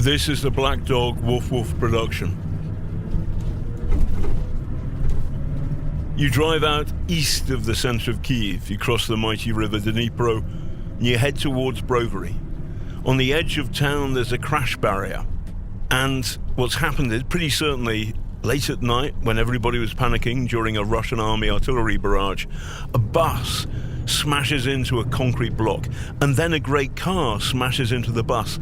This is the Black Dog Woof Woof production. You drive out east of the centre of Kyiv, you cross the mighty river Dnipro, and you head towards Brovary. On the edge of town there's a crash barrier. And what's happened is, pretty certainly, late at night, when everybody was panicking during a Russian army artillery barrage, a bus smashes into a concrete block, and then a great car smashes into the bus.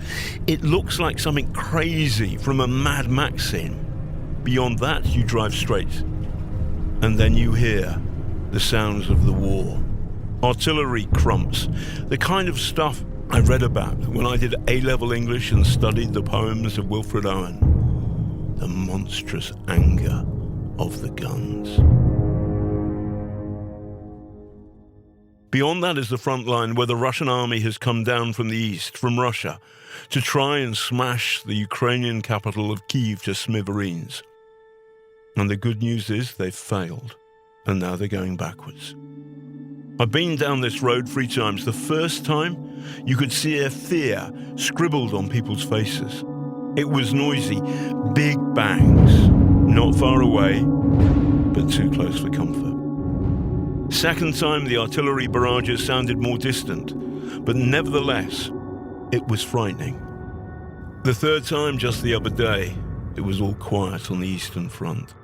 It looks like something crazy from a Mad Max scene. Beyond that, you drive straight. And then you hear the sounds of the war. Artillery crumps, the kind of stuff I read about when I did A-level English and studied the poems of Wilfred Owen. The monstrous anger of the guns. Beyond that is the front line where the Russian army has come down from the east, from Russia, to try and smash the Ukrainian capital of Kyiv to smithereens. And the good news is they've failed, and now they're going backwards. I've been down this road 3 times. The first time, you could see a fear scribbled on people's faces. It was noisy, big bangs, not far away, but too close for comfort. Second time, the artillery barrages sounded more distant, but nevertheless, it was frightening. The third time, just the other day, it was all quiet on the Eastern Front.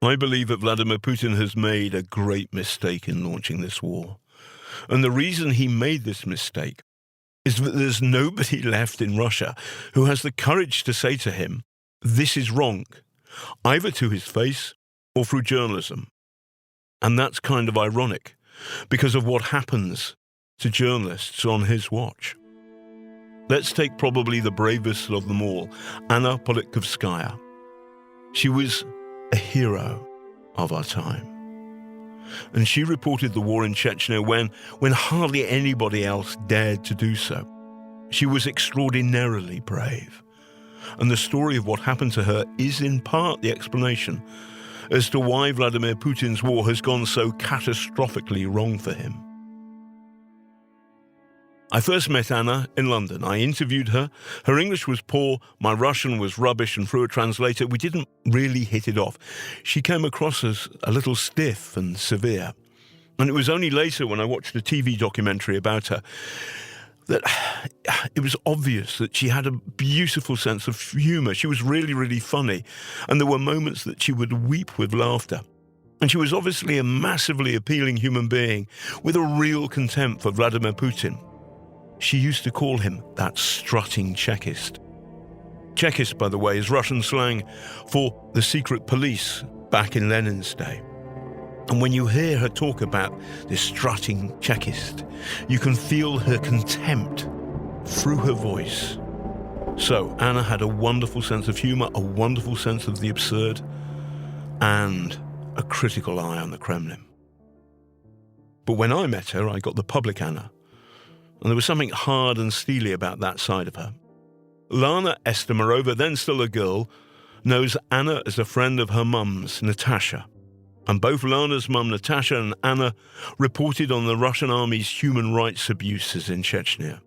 I believe that Vladimir Putin has made a great mistake in launching this war. And the reason he made this mistake is that there's nobody left in Russia who has the courage to say to him, this is wrong, either to his face or through journalism. And that's kind of ironic, because of what happens to journalists on his watch. Let's take probably the bravest of them all, Anna Politkovskaya. She was a hero of our time. And she reported the war in Chechnya when hardly anybody else dared to do so. She was extraordinarily brave. And the story of what happened to her is in part the explanation as to why Vladimir Putin's war has gone so catastrophically wrong for him. I first met Anna in London. I interviewed her. Her English was poor, my Russian was rubbish, and through a translator, we didn't really hit it off. She came across as a little stiff and severe. And it was only later, when I watched a TV documentary about her, that it was obvious that she had a beautiful sense of humour. She was really, really funny. And there were moments that she would weep with laughter. And she was obviously a massively appealing human being with a real contempt for Vladimir Putin. She used to call him that strutting Chekist. Chekist, by the way, is Russian slang for the secret police back in Lenin's day. And when you hear her talk about this strutting Chekist, you can feel her contempt through her voice. So Anna had a wonderful sense of humour, a wonderful sense of the absurd, and a critical eye on the Kremlin. But when I met her, I got the public Anna. And there was something hard and steely about that side of her. Lana Estemirova, then still a girl, knows Anna as a friend of her mum's, Natasha. And both Lana's mum, Natasha, and Anna reported on the Russian army's human rights abuses in Chechnya.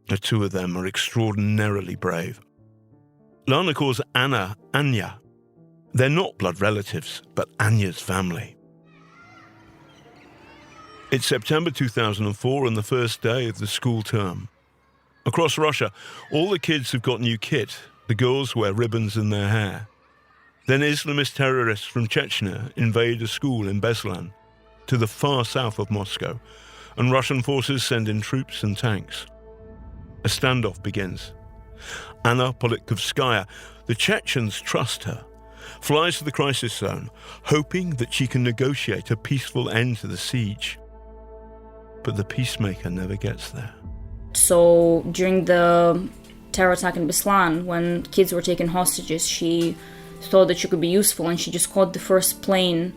The two of them are extraordinarily brave. Lana calls Anna Anya. They're not blood relatives, but Anya's family. It's September 2004 and the first day of the school term. Across Russia, all the kids have got new kit. The girls wear ribbons in their hair. Then Islamist terrorists from Chechnya invade a school in Beslan, to the far south of Moscow, and Russian forces send in troops and tanks. A standoff begins. Anna Politkovskaya, the Chechens trust her, flies to the crisis zone, hoping that she can negotiate a peaceful end to the siege. But the peacemaker never gets there. So during the terror attack in Beslan, when kids were taken hostages, she thought that she could be useful, and she just caught the first plane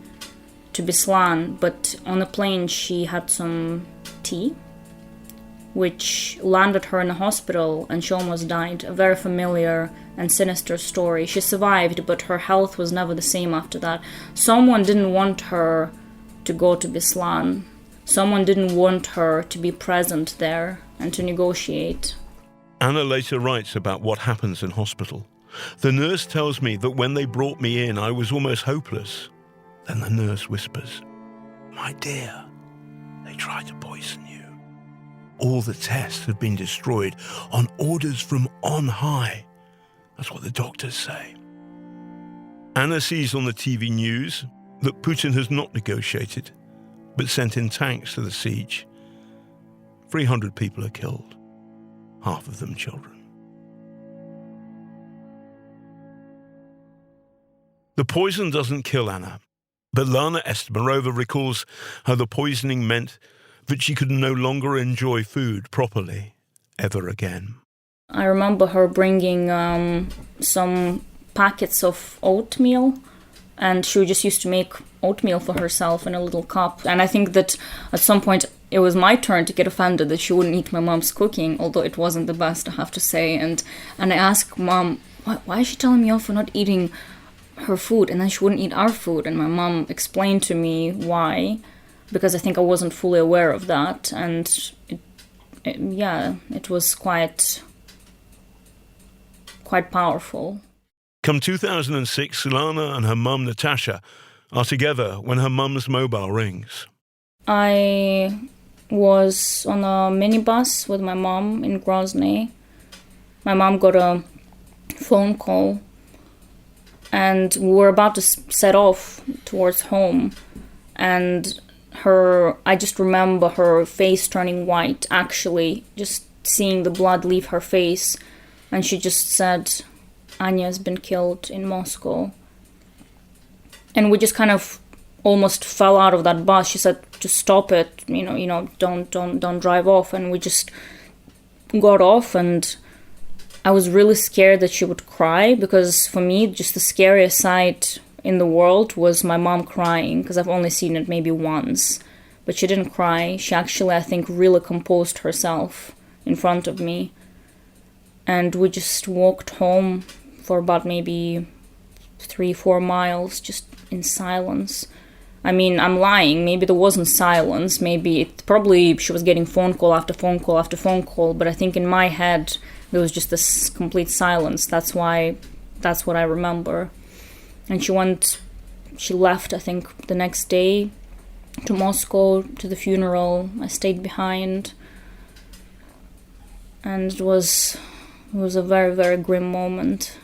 to Beslan. But on the plane she had some tea, which landed her in a hospital, and she almost died. A very familiar and sinister story. She survived, but her health was never the same after that. Someone didn't want her to go to Beslan, someone didn't want her to be present there and to negotiate. Anna later writes about what happens in hospital. The nurse tells me that when they brought me in, I was almost hopeless. Then the nurse whispers, "My dear, they tried to poison you. All the tests have been destroyed on orders from on high." That's what the doctors say. Anna sees on the TV news that Putin has not negotiated, but sent in tanks to the siege. 300 people are killed, half of them children. The poison doesn't kill Anna, but Lana Estemirova recalls how the poisoning meant that she could no longer enjoy food properly ever again. I remember her bringing some packets of oatmeal, and she just used to make oatmeal for herself in a little cup. And I think that at some point it was my turn to get offended that she wouldn't eat my mom's cooking, although it wasn't the best, I have to say. And I asked Mom, why is she telling me off for not eating her food? And then she wouldn't eat our food. And my mom explained to me why, because I think I wasn't fully aware of that. And it was quite powerful. Come 2006, Lana and her mum Natasha are together when her mum's mobile rings. I was on a minibus with my mom in Grozny. My mom got a phone call, and we were about to set off towards home. And I just remember her face turning white, actually, just seeing the blood leave her face. And she just said, "Anya's been killed in Moscow." And we just kind of almost fell out of that bus. She said, "Just stop it, don't drive off." And we just got off, and I was really scared that she would cry, because for me, just the scariest sight in the world was my mom crying, because I've only seen it maybe once. But she didn't cry. She actually, I think, really composed herself in front of me. And we just walked home for about maybe 3-4 miles, just in silence. I mean, I'm lying. Maybe there wasn't silence. Probably she was getting phone call after phone call after phone call. But I think in my head, there was just this complete silence. That's what I remember. And she left, I think, the next day to Moscow, to the funeral. I stayed behind. And it was a very, very grim moment.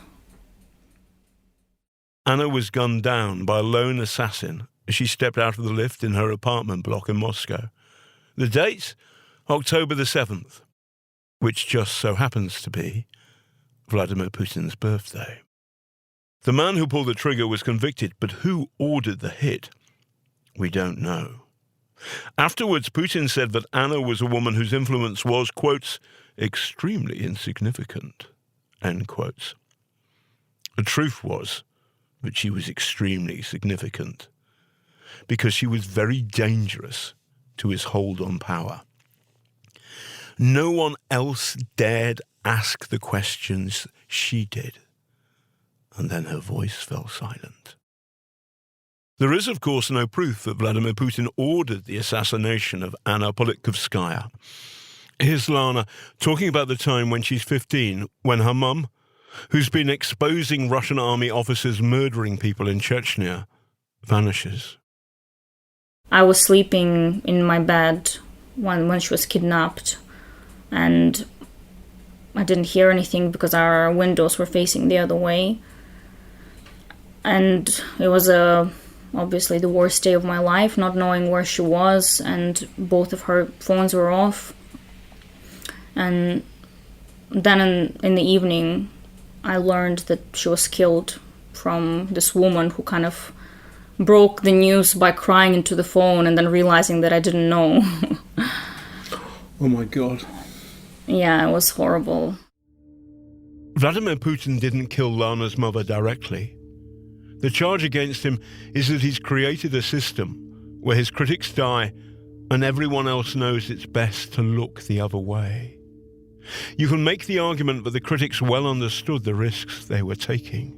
Anna was gunned down by a lone assassin as she stepped out of the lift in her apartment block in Moscow. The date? October the 7th, which just so happens to be Vladimir Putin's birthday. The man who pulled the trigger was convicted, but who ordered the hit? We don't know. Afterwards, Putin said that Anna was a woman whose influence was, quotes, extremely insignificant, end quotes. The truth was that she was extremely significant because she was very dangerous to his hold on power. No one else dared ask the questions she did, and then her voice fell silent. There is, of course, no proof that Vladimir Putin ordered the assassination of Anna Politkovskaya. Here's Lana talking about the time when she's 15, when her mum, who's been exposing Russian army officers murdering people in Chechnya, vanishes. I was sleeping in my bed when she was kidnapped, and I didn't hear anything because our windows were facing the other way. And it was obviously the worst day of my life, not knowing where she was, and both of her phones were off. And then in the evening, I learned that she was killed from this woman who kind of broke the news by crying into the phone and then realizing that I didn't know. Oh my God. Yeah, it was horrible. Vladimir Putin didn't kill Lana's mother directly. The charge against him is that he's created a system where his critics die and everyone else knows it's best to look the other way. You can make the argument that the critics well understood the risks they were taking.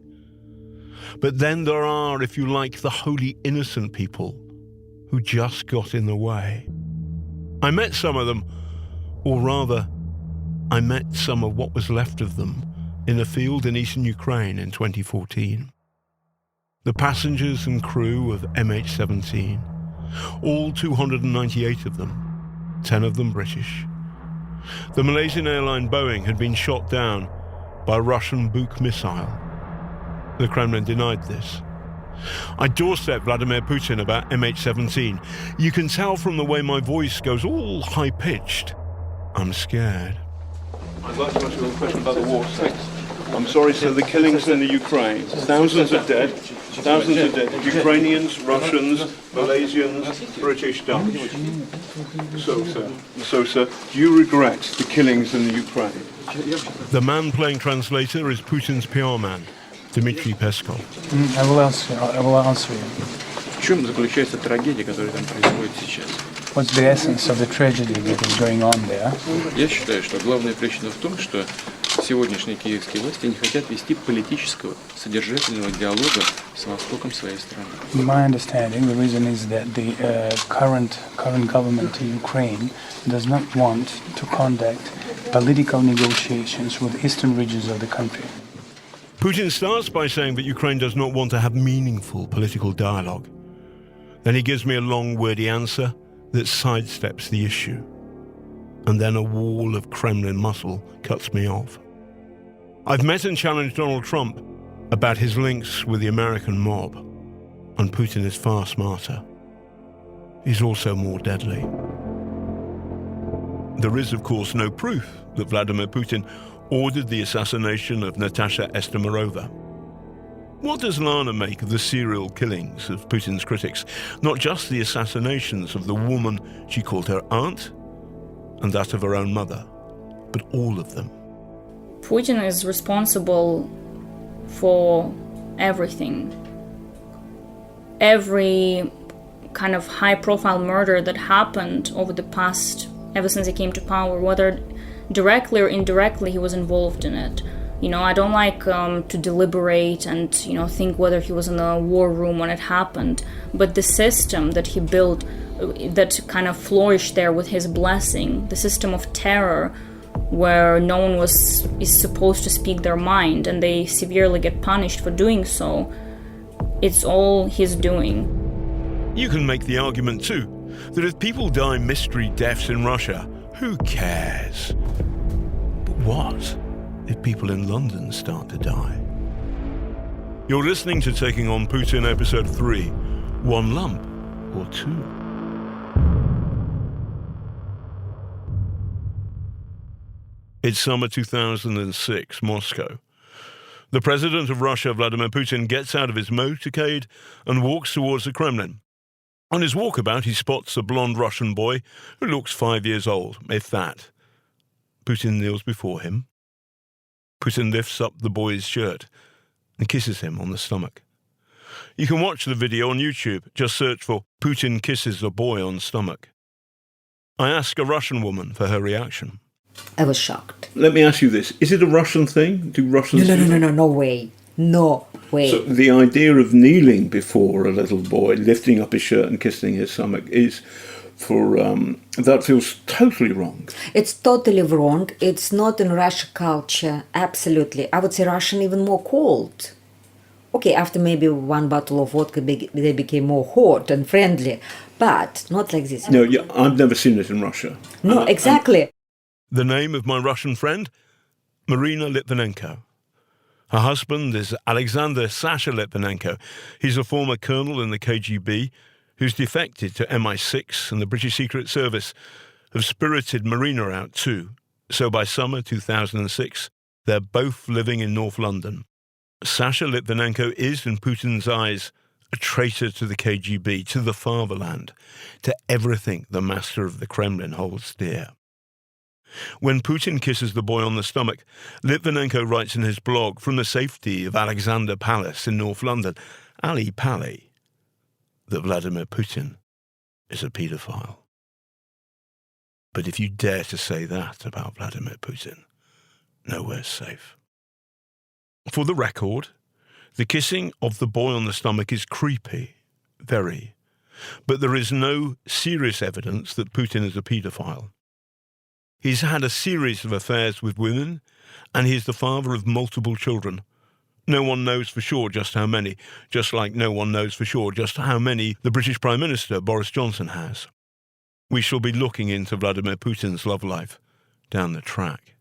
But then there are, if you like, the wholly innocent people who just got in the way. I met some of them, or rather, I met some of what was left of them in a field in eastern Ukraine in 2014. The passengers and crew of MH17, all 298 of them, 10 of them British. The Malaysian airline Boeing had been shot down by a Russian Buk missile. The Kremlin denied this. I doorstep Vladimir Putin about MH17. You can tell from the way my voice goes all high-pitched. I'm scared. I'd like to ask you a question about the war. I'm sorry, sir, the killings in the Ukraine. Thousands are dead. Thousands are dead. Ukrainians, Russians, Malaysians, British, Dutch. So, sir, do you regret the killings in the Ukraine? The man playing translator is Putin's PR man, Dmitry Peskov. I will answer you. В чем заключается трагедия, которая там происходит сейчас? What's the essence of the tragedy that is going on there? Я считаю, что главная причина в том, что сегодняшние киевские власти не хотят вести политического, содержательного диалога с востоком своей страны. In my understanding, the reason is that the current government in Ukraine does not want to conduct political negotiations with eastern regions of the country. Putin starts by saying that Ukraine does not want to have meaningful political dialogue. Then he gives me a long, wordy answer that sidesteps the issue. And then a wall of Kremlin muscle cuts me off. I've met and challenged Donald Trump about his links with the American mob, and Putin is far smarter. He's also more deadly. There is, of course, no proof that Vladimir Putin ordered the assassination of Natasha Estemirova. What does Lana make of the serial killings of Putin's critics? Not just the assassinations of the woman she called her aunt and that of her own mother, but all of them. Putin is responsible for everything. Every kind of high-profile murder that happened over the past, ever since he came to power, whether directly or indirectly he was involved in it. You know, I don't like to deliberate and, think whether he was in a war room when it happened. But the system that he built, that kind of flourished there with his blessing, the system of terror, where no one is supposed to speak their mind and they severely get punished for doing so, it's all he's doing. You can make the argument too, that if people die mystery deaths in Russia, who cares? But what if people in London start to die? You're listening to Taking on Putin Episode 3, One Lump or Two. It's summer 2006, Moscow. The president of Russia, Vladimir Putin, gets out of his motorcade and walks towards the Kremlin. On his walkabout, he spots a blonde Russian boy who looks 5 years old, if that. Putin kneels before him. Putin lifts up the boy's shirt and kisses him on the stomach. You can watch the video on YouTube. Just search for Putin kisses a boy on stomach. I ask a Russian woman for her reaction. I was shocked. Let me ask you this. Is it a Russian thing? Do Russians do that? No way. No way. So the idea of kneeling before a little boy, lifting up his shirt and kissing his stomach is that feels totally wrong. It's totally wrong. It's not in Russian culture. Absolutely. I would say Russian even more cold. Okay, after maybe one bottle of vodka, they became more hot and friendly, but not like this. No, yeah, I've never seen it in Russia. No, exactly. The name of my Russian friend? Marina Litvinenko. Her husband is Alexander Sasha Litvinenko. He's a former colonel in the KGB who's defected to MI6, and the British Secret Service have spirited Marina out too. So by summer 2006, they're both living in North London. Sasha Litvinenko is, in Putin's eyes, a traitor to the KGB, to the fatherland, to everything the master of the Kremlin holds dear. When Putin kisses the boy on the stomach, Litvinenko writes in his blog from the safety of Alexander Palace in North London, Ali Pali, that Vladimir Putin is a paedophile. But if you dare to say that about Vladimir Putin, nowhere's safe. For the record, the kissing of the boy on the stomach is creepy, very. but there is no serious evidence that Putin is a paedophile. He's had a series of affairs with women, and he's the father of multiple children. No one knows for sure just how many, just like no one knows for sure just how many the British Prime Minister, Boris Johnson, has. We shall be looking into Vladimir Putin's love life down the track.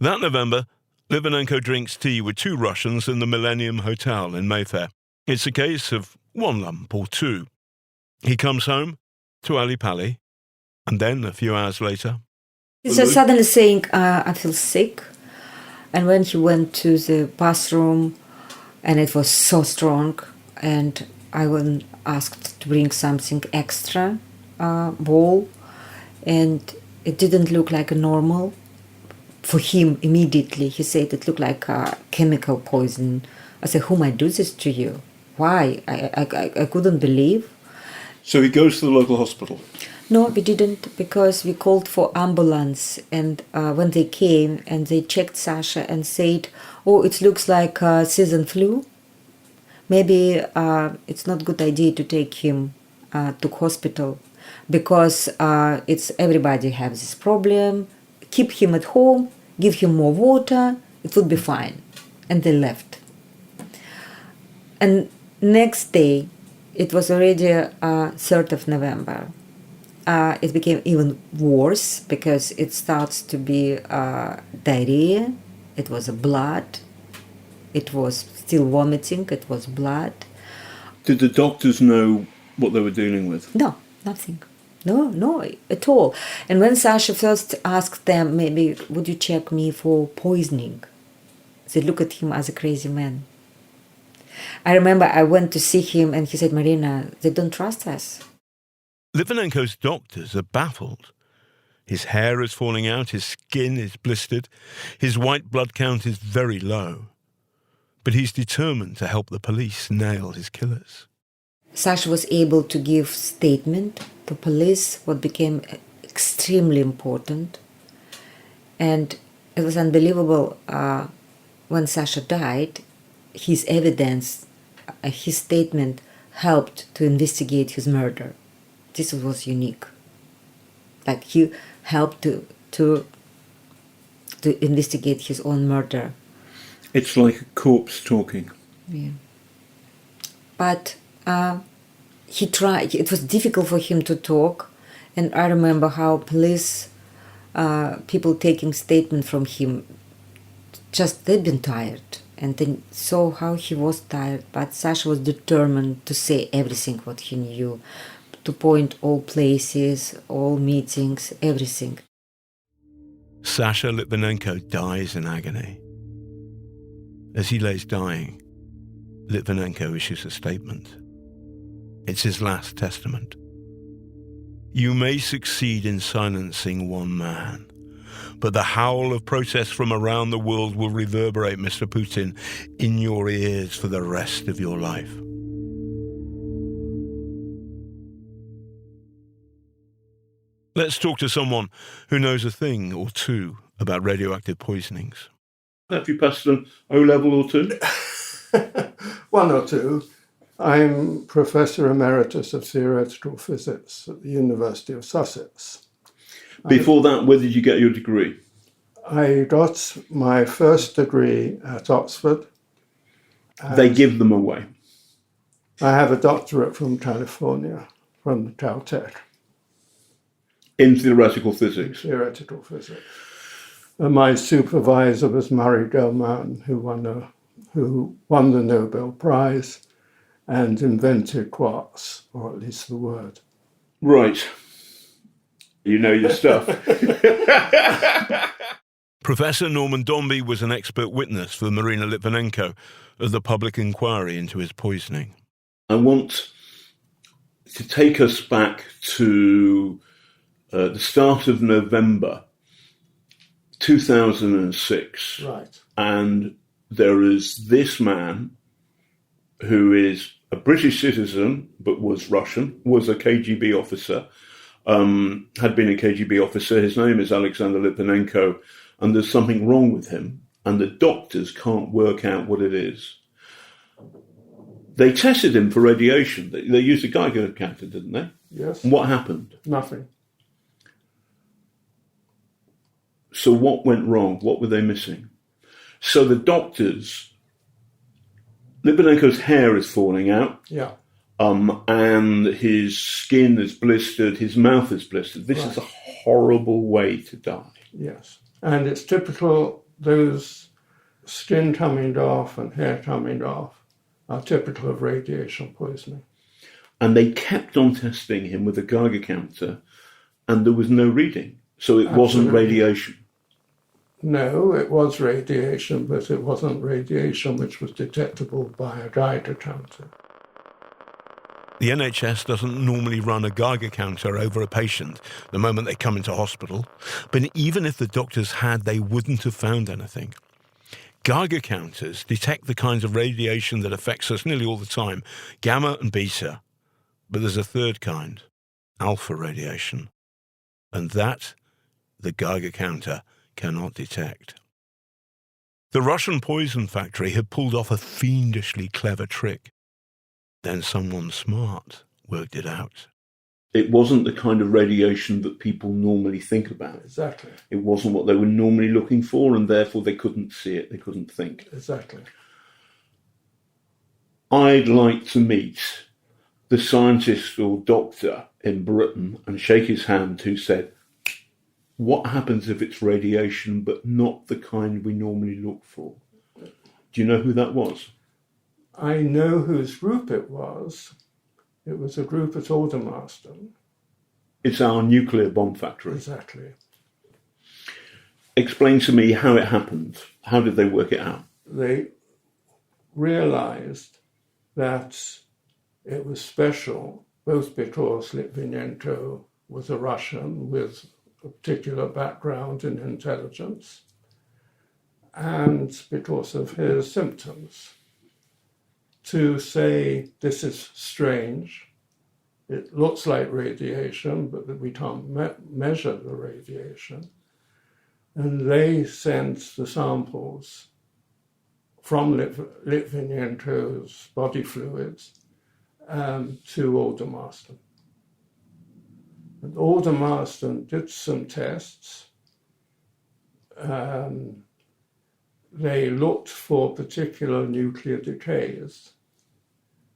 That November, Litvinenko drinks tea with two Russians in the Millennium Hotel in Mayfair. It's a case of one lump or two. He comes home to Ali Pali, and then, a few hours later... He's just suddenly saying, I feel sick. And when he went to the bathroom, and it was so strong, and I was asked to bring something extra, bowl, and it didn't look like a normal. For him, immediately, he said it looked like a chemical poison. I said, who might do this to you? Why? I couldn't believe. So he goes to the local hospital? No, we didn't, because we called for ambulance, and when they came and they checked Sasha and said, oh, it looks like season flu. Maybe it's not a good idea to take him to hospital, because it's everybody has this problem. Keep him at home, give him more water, it would be fine. And they left. And next day, it was already 3rd of November. It became even worse because it starts to be diarrhea. It was blood. It was still vomiting. It was blood. Did the doctors know what they were dealing with? No, nothing. No, at all. And when Sasha first asked them, maybe, would you check me for poisoning? They look at him as a crazy man. I remember I went to see him and he said, Marina, they don't trust us. Litvinenko's doctors are baffled. His hair is falling out, his skin is blistered, his white blood count is very low. But he's determined to help the police nail his killers. Sasha was able to give statement to police, what became extremely important. And it was unbelievable when Sasha died, his evidence, his statement helped to investigate his murder. This was unique. Like he helped to investigate his own murder. It's like a corpse talking. Yeah. But he tried. It was difficult for him to talk, and I remember how police people taking statement from him. Just they'd been tired, and they saw how he was tired. But Sasha was determined to say everything what he knew, to point all places, all meetings, everything. Sasha Litvinenko dies in agony. As he lays dying, Litvinenko issues a statement. It's his last testament. You may succeed in silencing one man, but the howl of protest from around the world will reverberate, Mr. Putin, in your ears for the rest of your life. Let's talk to someone who knows a thing or two about radioactive poisonings. Have you passed an O-level or two? One or two. I'm Professor Emeritus of Theoretical Physics at the University of Sussex. Before that, where did you get your degree? I got my first degree at Oxford. They give them away. I have a doctorate from California, from Caltech. In theoretical physics? Theoretical physics. And my supervisor was Murray Gell-Mann, who won the Nobel Prize and invented quarks, or at least the word. Right. You know your stuff. Professor Norman Dombey was an expert witness for Marina Litvinenko at the public inquiry into his poisoning. I want to take us back to the start of November 2006. Right. And there is this man who is a British citizen, but was Russian, was a KGB officer, had been a KGB officer. His name is Alexander Litvinenko, and there's something wrong with him, and the doctors can't work out what it is. They tested him for radiation. They used a Geiger counter, didn't they? Yes. And what happened? Nothing. So what went wrong? What were they missing? So the doctors, Litvinenko's hair is falling out, Yeah. and his skin is blistered, his mouth is blistered. This is a horrible way to die. Yes. And it's typical, those skin coming off and hair coming off are typical of radiation poisoning. And they kept on testing him with a Geiger counter, and there was no reading. So it wasn't Absolutely. radiation. No, it was radiation, but it wasn't radiation which was detectable by a Geiger counter. The NHS doesn't normally run a Geiger counter over a patient the moment they come into hospital, but even if the doctors had, they wouldn't have found anything. Geiger counters detect the kinds of radiation that affects us nearly all the time, gamma and beta, but there's a third kind, alpha radiation, and that the Geiger counter cannot detect. The Russian poison factory had pulled off a fiendishly clever trick. Then someone smart worked it out. It wasn't the kind of radiation that people normally think about. Exactly. It wasn't what they were normally looking for, and therefore they couldn't see it, they couldn't think. Exactly. I'd like to meet the scientist or doctor in Britain and shake his hand who said, what happens if it's radiation but not the kind we normally look for? Do you know who that was? I know whose group it was. It was a group at Aldermaston. It's our nuclear bomb factory. Exactly. Explain to me how it happened. How did they work it out? They realized that it was special, both because Litvinenko was a Russian with a particular background in intelligence and because of his symptoms. To say this is strange, it looks like radiation, but that we can't measure the radiation. And they sent the samples from Litvinenko's body fluids to Aldermaston. And Aldermaston did some tests. They looked for particular nuclear decays,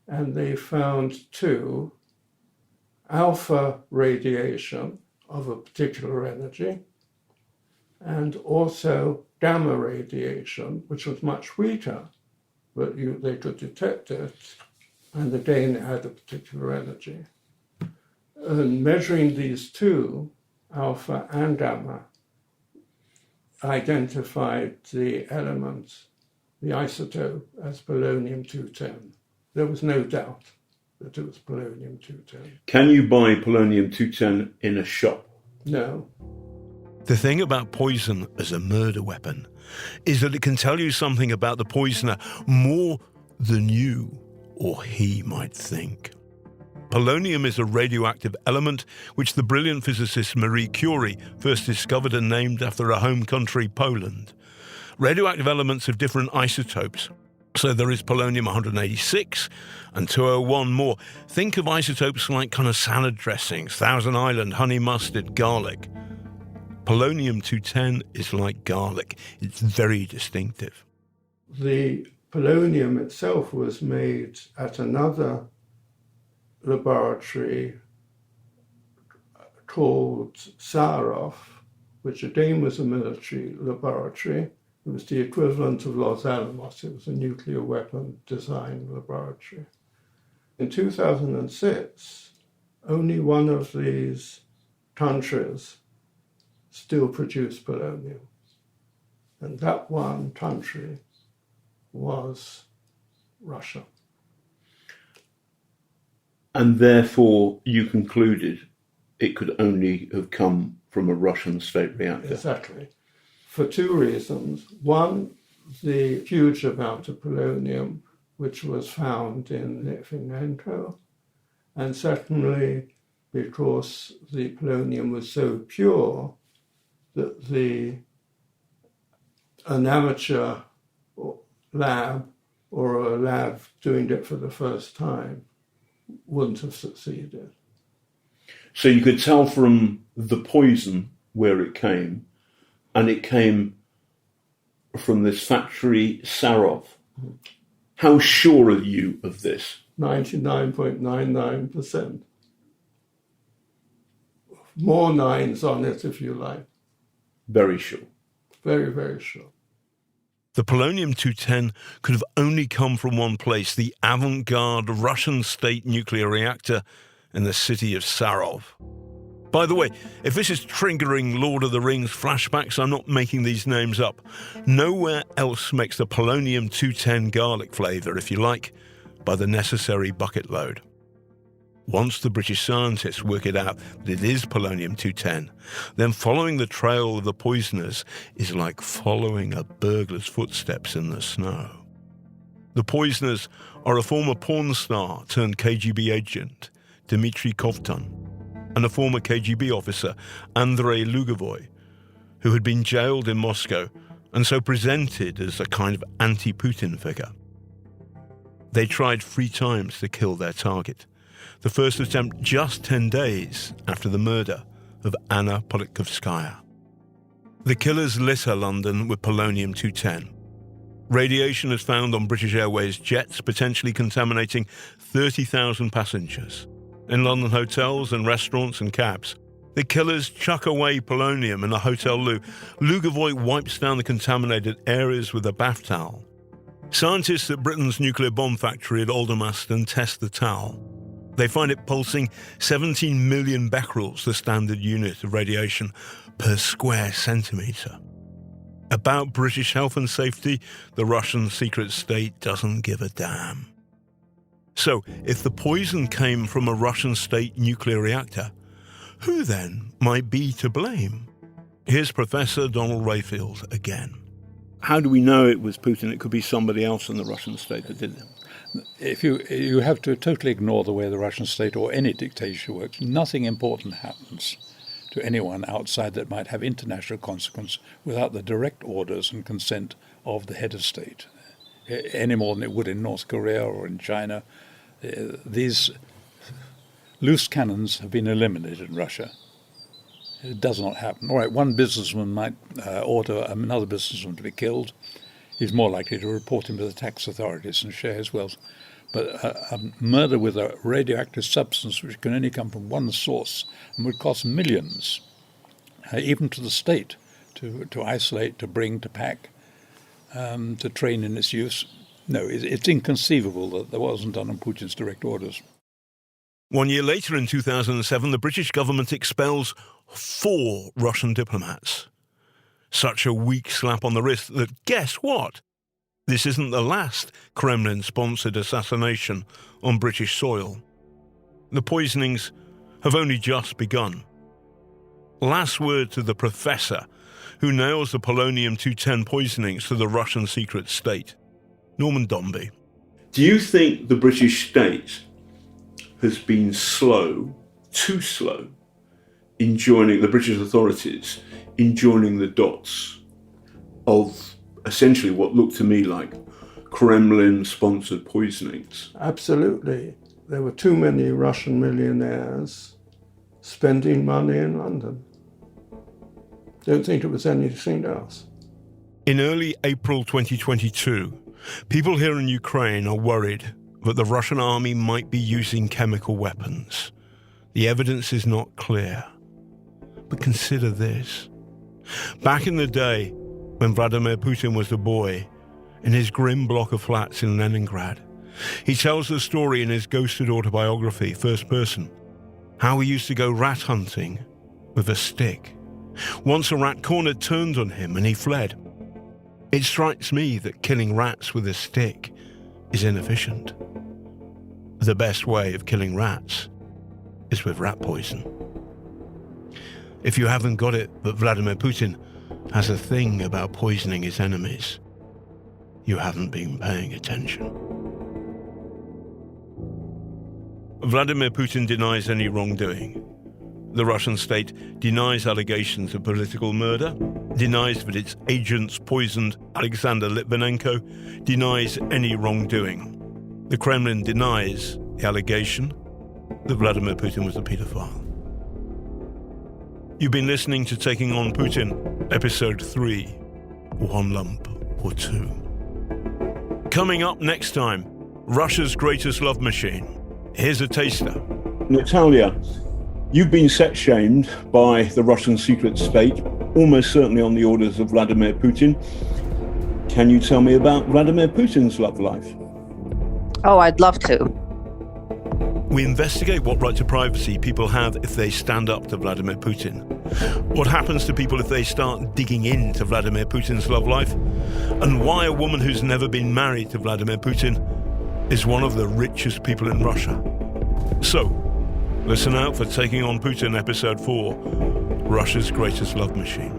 and they found 2, alpha radiation of a particular energy, and also gamma radiation, which was much weaker, but they could detect it, and again it had a particular energy. And measuring these 2, alpha and gamma, identified the element, the isotope, as polonium-210. There was no doubt that it was polonium-210. Can you buy polonium-210 in a shop? No. The thing about poison as a murder weapon is that it can tell you something about the poisoner more than you or he might think. Polonium is a radioactive element which the brilliant physicist Marie Curie first discovered and named after her home country, Poland. Radioactive elements have different isotopes. So there is polonium-186 and 201 more. Think of isotopes like kind of salad dressings, Thousand Island, honey mustard, garlic. Polonium-210 is like garlic. It's very distinctive. The polonium itself was made at another laboratory called Sarov, which again was a military laboratory. It was the equivalent of Los Alamos. It was a nuclear weapon design laboratory. In 2006, only one of these countries still produced polonium. And that one country was Russia. And therefore, you concluded it could only have come from a Russian state reactor. Exactly. For 2 reasons. One, the huge amount of polonium which was found in Litvinenko. And secondly, because the polonium was so pure that an amateur lab or a lab doing it for the first time wouldn't have succeeded. So you could tell from the poison where it came, and it came from this factory, Sarov. How sure are you of this? 99.99%. More nines on it, if you like. Very sure. Very, very sure. The polonium-210 could have only come from one place, the avant-garde Russian state nuclear reactor in the city of Sarov. By the way, if this is triggering Lord of the Rings flashbacks, I'm not making these names up. Nowhere else makes the polonium-210 garlic flavour, if you like, by the necessary bucket load. Once the British scientists work it out that it is polonium-210, then following the trail of the poisoners is like following a burglar's footsteps in the snow. The poisoners are a former porn star turned KGB agent, Dmitry Kovtun, and a former KGB officer, Andrei Lugovoy, who had been jailed in Moscow and so presented as a kind of anti-Putin figure. They tried 3 times to kill their target. The first attempt just 10 days after the murder of Anna Politkovskaya. The killers litter London with polonium-210. Radiation is found on British Airways jets, potentially contaminating 30,000 passengers. In London hotels and restaurants and cabs, the killers chuck away polonium in a hotel loo. Lugovoy wipes down the contaminated areas with a bath towel. Scientists at Britain's nuclear bomb factory at Aldermaston test the towel. They find it pulsing 17 million becquerels, the standard unit of radiation, per square centimetre. About British health and safety, the Russian secret state doesn't give a damn. So, if the poison came from a Russian state nuclear reactor, who then might be to blame? Here's Professor Donald Rayfield again. How do we know it was Putin? It could be somebody else in the Russian state that did it. If you have to totally ignore the way the Russian state or any dictatorship works. Nothing important happens to anyone outside that might have international consequence without the direct orders and consent of the head of state, any more than it would in North Korea or in China. These loose cannons have been eliminated in Russia. It does not happen. All right, one businessman might order another businessman to be killed. He's more likely to report him to the tax authorities and share his wealth. But a murder with a radioactive substance which can only come from one source and would cost millions, even to the state, to isolate, to bring, to pack, to train in its use. No, it's inconceivable that that wasn't done on Putin's direct orders. 1 year later, in 2007, the British government expels 4 Russian diplomats. Such a weak slap on the wrist that, guess what? This isn't the last Kremlin-sponsored assassination on British soil. The poisonings have only just begun. Last word to the professor who nails the polonium-210 poisonings to the Russian secret state, Norman Dombey. Do you think the British state has been slow, too slow, in joining the British authorities, in joining the dots of essentially what looked to me like Kremlin-sponsored poisonings? Absolutely. There were too many Russian millionaires spending money in London. Don't think it was anything else. In early April 2022, people here in Ukraine are worried that the Russian army might be using chemical weapons. The evidence is not clear. But consider this. Back in the day, when Vladimir Putin was a boy, in his grim block of flats in Leningrad, he tells the story in his ghosted autobiography, First Person, how he used to go rat hunting with a stick. Once a rat corner turned on him and he fled. It strikes me that killing rats with a stick is inefficient. The best way of killing rats is with rat poison. If you haven't got it that Vladimir Putin has a thing about poisoning his enemies, you haven't been paying attention. Vladimir Putin denies any wrongdoing. the Russian state denies allegations of political murder, denies that its agents poisoned Alexander Litvinenko, denies any wrongdoing. The Kremlin denies the allegation that Vladimir Putin was a paedophile. You've been listening to Taking on Putin, Episode 3, One Lump or Two. Coming up next time, Russia's greatest love machine. Here's a taster. Natalia, you've been sex-shamed by the Russian secret state, almost certainly on the orders of Vladimir Putin. Can you tell me about Vladimir Putin's love life? Oh, I'd love to. We investigate what right to privacy people have if they stand up to Vladimir Putin. What happens to people if they start digging into Vladimir Putin's love life? And why a woman who's never been married to Vladimir Putin is one of the richest people in Russia. So, listen out for Taking on Putin Episode 4, Russia's Greatest Love Machine.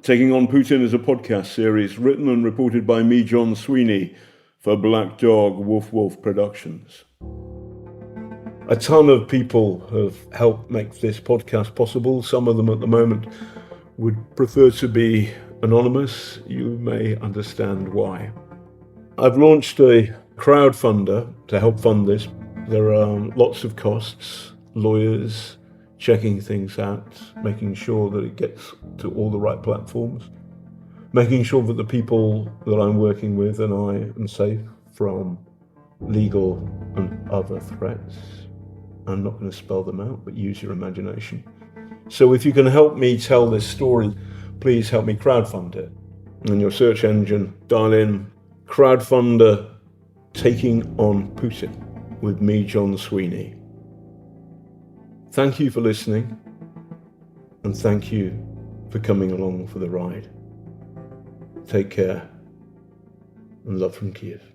Taking on Putin is a podcast series written and reported by me, John Sweeney, for Black Dog Wolf Wolf Productions. A ton of people have helped make this podcast possible. Some of them at the moment would prefer to be anonymous. You may understand why. I've launched a crowdfunder to help fund this. There are lots of costs, lawyers, checking things out, making sure that it gets to all the right platforms, making sure that the people that I'm working with and I am safe from legal and other threats. I'm not going to spell them out, but use your imagination. So if you can help me tell this story, please help me crowdfund it. In your search engine, dial in crowdfunder Taking on Putin with me, John Sweeney. Thank you for listening, and thank you for coming along for the ride. Take care, and love from Kiev.